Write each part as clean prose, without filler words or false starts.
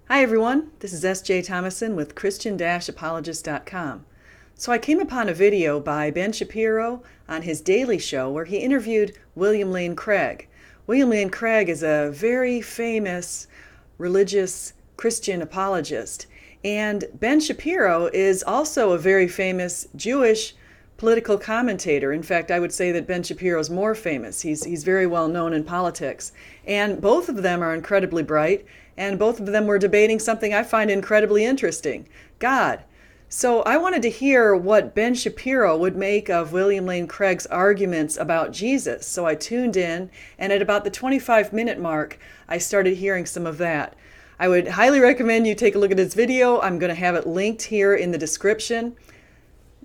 Hi everyone, this is S.J. Thomason with Christian-apologist.com. So I came upon a video by Ben Shapiro on his daily show where he interviewed William Lane Craig. William Lane Craig is a very famous religious Christian apologist, and Ben Shapiro is also a very famous Jewish political commentator. In fact, I would say that Ben Shapiro is more famous. He's very well known in politics. And both of them are incredibly bright, and both of them were debating something I find incredibly interesting, God. So I wanted to hear what Ben Shapiro would make of William Lane Craig's arguments about Jesus. So I tuned in, and at about the 25-minute mark, I started hearing some of that. I would highly recommend you take a look at his video. I'm going to have it linked here in the description.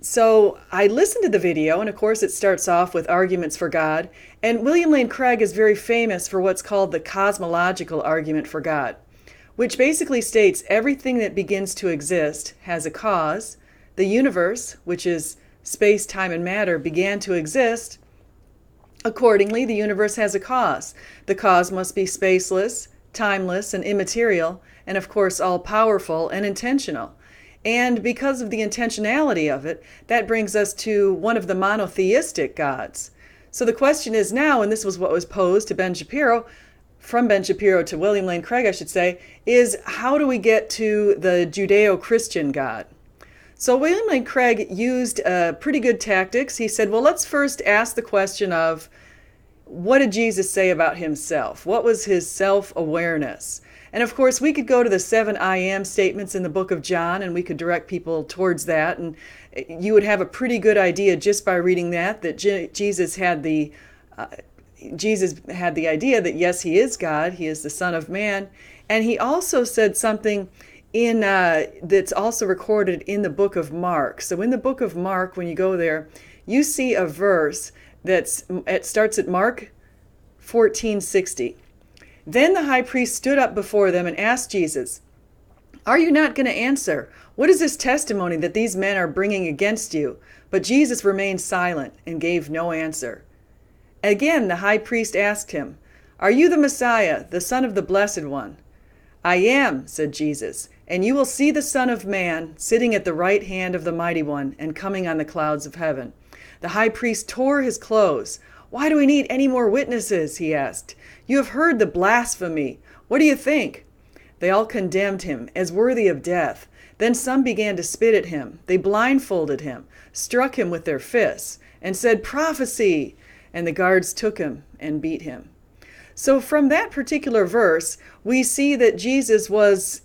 So I listened to the video, and of course it starts off with arguments for God. And William Lane Craig is very famous for what's called the cosmological argument for God, which basically states everything that begins to exist has a cause. The universe, which is space, time, and matter, began to exist. Accordingly, the universe has a cause. The cause must be spaceless, timeless, and immaterial, and of course all-powerful and intentional. And because of the intentionality of it, that brings us to one of the monotheistic gods. So the question is now, and this was what was posed to Ben Shapiro, from Ben Shapiro to William Lane Craig, I should say, is how do we get to the JudeoChristian God? So William Lane Craig used pretty good tactics. He said, well, let's first ask the question of, what did Jesus say about himself? What was his self-awareness? And of course, we could go to the 7 I am statements in the book of John, and we could direct people towards that. And you would have a pretty good idea just by reading that Jesus had the idea that, yes, he is God. He is the Son of Man. And he also said something that's also recorded in the book of Mark. So in the book of Mark, when you go there, you see a verse it starts at Mark 14:60. Then the high priest stood up before them and asked Jesus, "Are you not going to answer? What is this testimony that these men are bringing against you?" But Jesus remained silent and gave no answer. Again, the high priest asked him, "Are you the Messiah, the Son of the Blessed One?" "I am," said Jesus, "and you will see the Son of Man sitting at the right hand of the Mighty One and coming on the clouds of heaven." The high priest tore his clothes. "Why do we need any more witnesses?" he asked. "You have heard the blasphemy. What do you think?" They all condemned him as worthy of death. Then some began to spit at him. They blindfolded him, struck him with their fists, and said, "Prophecy!" And the guards took him and beat him. So from that particular verse, we see that Jesus was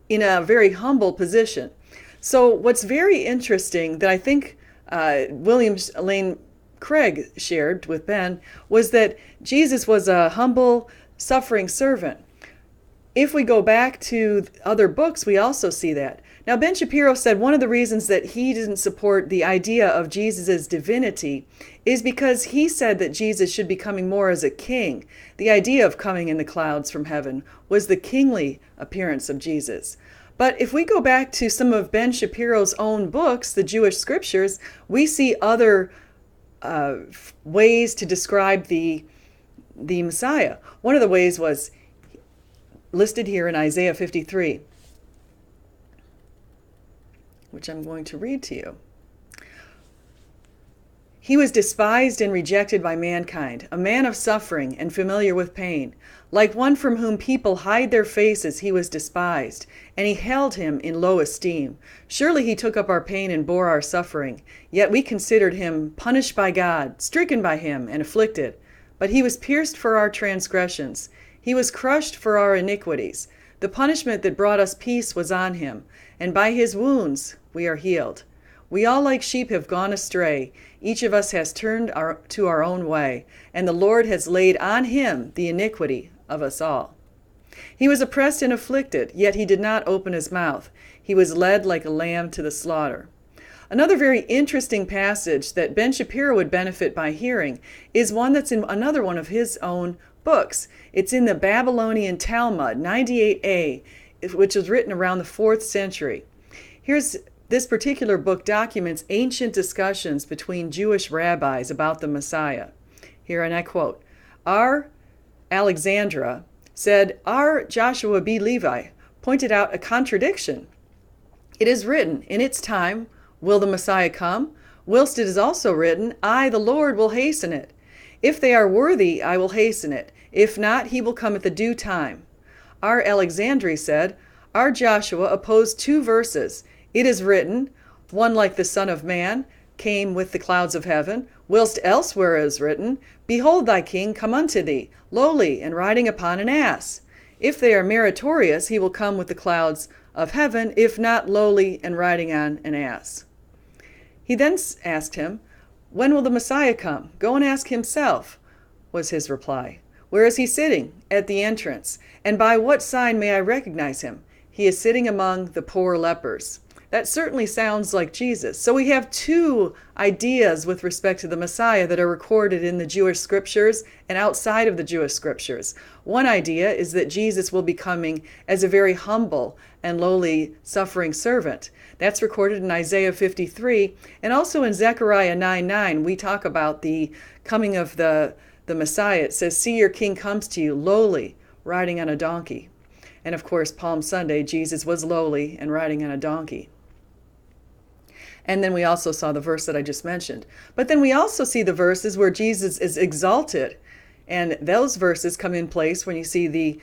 in a very humble position. So what's very interesting that I think William Lane Craig shared with Ben was that Jesus was a humble, suffering servant. If we go back to other books, we also see that. Now, Ben Shapiro said one of the reasons that he didn't support the idea of Jesus' divinity is because he said that Jesus should be coming more as a king. The idea of coming in the clouds from heaven was the kingly appearance of Jesus. But if we go back to some of Ben Shapiro's own books, the Jewish scriptures, we see other ways to describe the Messiah. One of the ways was listed here in Isaiah 53, which I'm going to read to you. "He was despised and rejected by mankind, a man of suffering and familiar with pain. Like one from whom people hide their faces, he was despised, and he held him in low esteem. Surely he took up our pain and bore our suffering. Yet we considered him punished by God, stricken by him, and afflicted. But he was pierced for our transgressions. He was crushed for our iniquities. The punishment that brought us peace was on him, and by his wounds we are healed. We all like sheep have gone astray. Each of us has turned to our own way, and the Lord has laid on him the iniquity of us all. He was oppressed and afflicted, yet he did not open his mouth. He was led like a lamb to the slaughter." Another very interesting passage that Ben Shapiro would benefit by hearing is one that's in another one of his own books. It's in the Babylonian Talmud, 98a, which was written around the 4th century. This particular book documents ancient discussions between Jewish rabbis about the Messiah. Here, and I quote, "Our Alexandra said, 'Our Joshua be Levi, pointed out a contradiction. It is written, in its time will the Messiah come, whilst it is also written, I, the Lord, will hasten it. If they are worthy, I will hasten it. If not, he will come at the due time. R. Alexandri said, R. Joshua opposed two verses. It is written, one like the Son of Man came with the clouds of heaven, whilst elsewhere is written, Behold thy king come unto thee, lowly and riding upon an ass. If they are meritorious, he will come with the clouds of heaven, if not lowly and riding on an ass. He then asked him, When will the Messiah come? Go and ask himself, was his reply. Where is he sitting? At the entrance. And by what sign may I recognize him? He is sitting among the poor lepers. That certainly sounds like Jesus. So we have two ideas with respect to the Messiah that are recorded in the Jewish scriptures and outside of the Jewish scriptures. One idea is that Jesus will be coming as a very humble and lowly suffering servant. That's recorded in Isaiah 53, and also in Zechariah 9:9 we talk about the coming of the Messiah. It says, See, your king comes to you lowly, riding on a donkey. And of course, Palm Sunday, Jesus was lowly and riding on a donkey. And then we also saw the verse that I just mentioned. But then we also see the verses where Jesus is exalted. And those verses come in place when you see the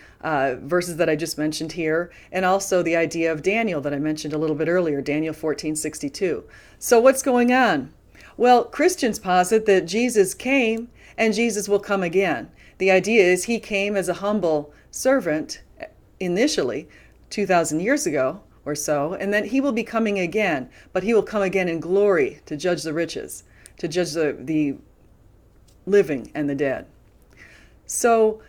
verses that I just mentioned here, and also the idea of Daniel that I mentioned a little bit earlier, Daniel 14:62. So what's going on? Well, Christians posit that Jesus came and Jesus will come again. The idea is he came as a humble servant initially, 2,000 years ago or so, and then he will be coming again, but he will come again in glory to judge the riches, to judge the living and the dead. So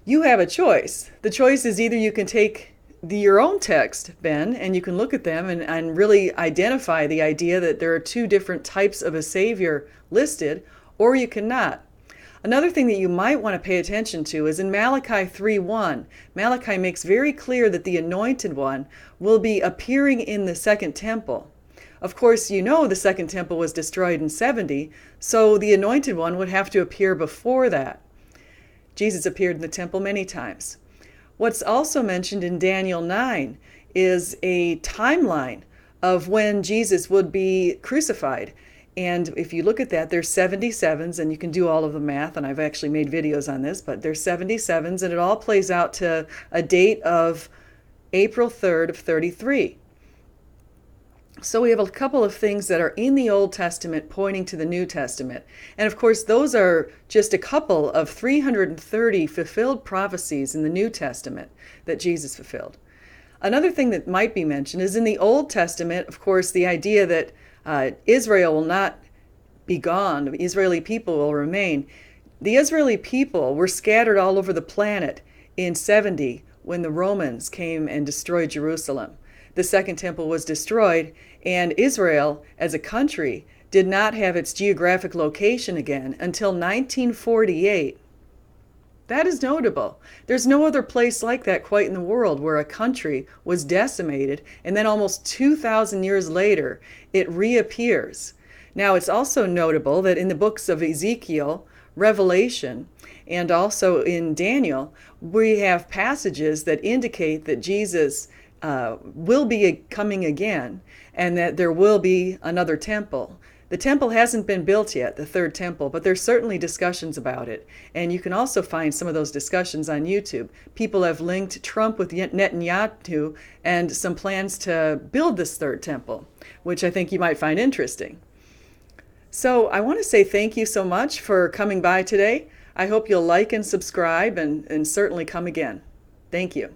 you have a choice. The choice is either you can take your own text, Ben, and you can look at them and really identify the idea that there are two different types of a Savior listed, or you cannot. Another thing that you might want to pay attention to is in Malachi 3:1. Malachi makes very clear that the Anointed One will be appearing in the Second Temple. Of course, you know the Second Temple was destroyed in 70, so the Anointed One would have to appear before that. Jesus appeared in the temple many times. What's also mentioned in Daniel 9 is a timeline of when Jesus would be crucified. And if you look at that, there's 77s, and you can do all of the math, and I've actually made videos on this, but there's 77s, and it all plays out to a date of April 3rd of 33. So we have a couple of things that are in the Old Testament pointing to the New Testament. And of course, those are just a couple of 330 fulfilled prophecies in the New Testament that Jesus fulfilled. Another thing that might be mentioned is in the Old Testament, of course, the idea that Israel will not be gone, the Israeli people will remain. The Israeli people were scattered all over the planet in 70 when the Romans came and destroyed Jerusalem. The Second Temple was destroyed, and Israel, as a country, did not have its geographic location again until 1948. That is notable. There's no other place like that quite in the world where a country was decimated, and then almost 2,000 years later, it reappears. Now, it's also notable that in the books of Ezekiel, Revelation, and also in Daniel, we have passages that indicate that Jesus will be coming again, and that there will be another temple. The temple hasn't been built yet, the third temple, but there's certainly discussions about it. And you can also find some of those discussions on YouTube. People have linked Trump with Netanyahu and some plans to build this third temple, which I think you might find interesting. So I want to say thank you so much for coming by today. I hope you'll like and subscribe and certainly come again. Thank you.